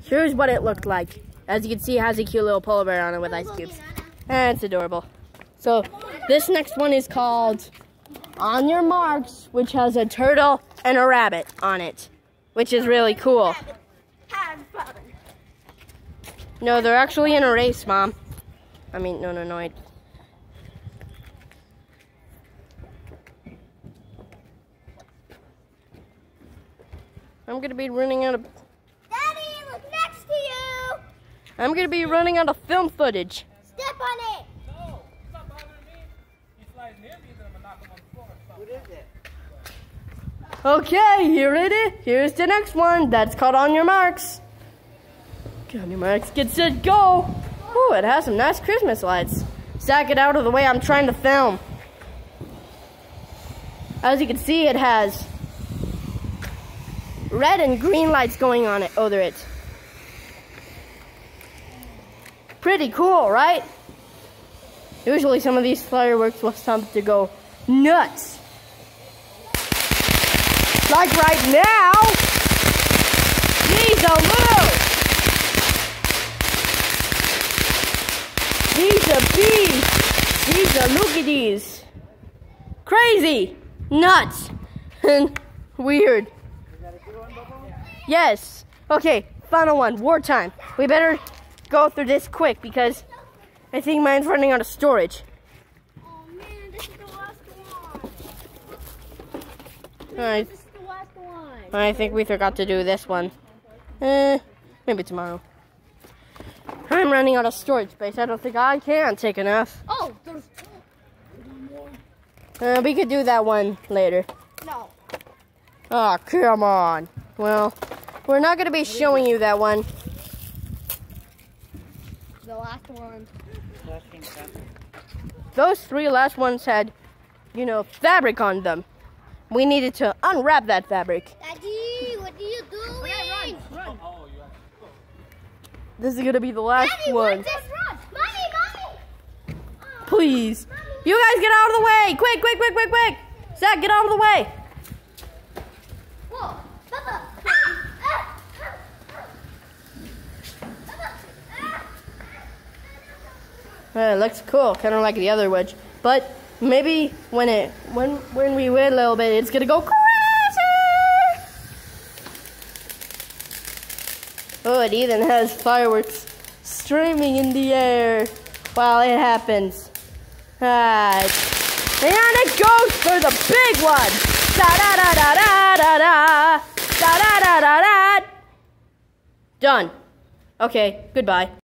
here's what it looked like. As you can see, it has a cute little polar bear on it with ice cubes. And it's adorable. So this next one is called On Your Marks, which has a turtle and a rabbit on it, which is really cool. No, they're actually in a race, Mom. I mean, no. I'm gonna be running out of... Daddy, look next to you! I'm gonna be running out of film footage. Step on it! No, he's not bothering me. He flies near me, then I'm gonna knock him on the floor. What is it? Okay, here it is. Here's the next one. That's called On Your Marks. Get on your marks, get set, go! Ooh, it has some nice Christmas lights. Zach, get out of the way, I'm trying to film. As you can see, it has red and green lights going on it. Oh, there it is. Pretty cool, right? Usually some of these fireworks will start to go nuts. Like right now. Jeez, oh, move! These are bees. These are, look at these. Crazy. Nuts. And weird. Yes. Okay, final one. Wartime. We better go through this quick because I think mine's running out of storage. Oh man, this is the last one. Alright. This is the last one. I think we forgot to do this one. Maybe tomorrow. I'm running out of storage space. I don't think I can take enough. Oh, there's one more. We could do that one later. No. Oh, come on. Well, we're not going to be showing you that one. The last one. Those three last ones had, you know, fabric on them. We needed to unwrap that fabric. Daddy, what are you doing? Run. This is going to be the last Daddy, one. what's this run? Mommy! Please. You guys get out of the way. Quick. Zach, get out of the way. Whoa. Papa. It looks cool, kind of like the other wedge. But maybe when we wait a little bit, it's gonna go crazy. Oh, it even has fireworks streaming in the air while it happens. Alright. And it goes for the big one. Da da da da da da da da da da da da. Done. Okay, goodbye.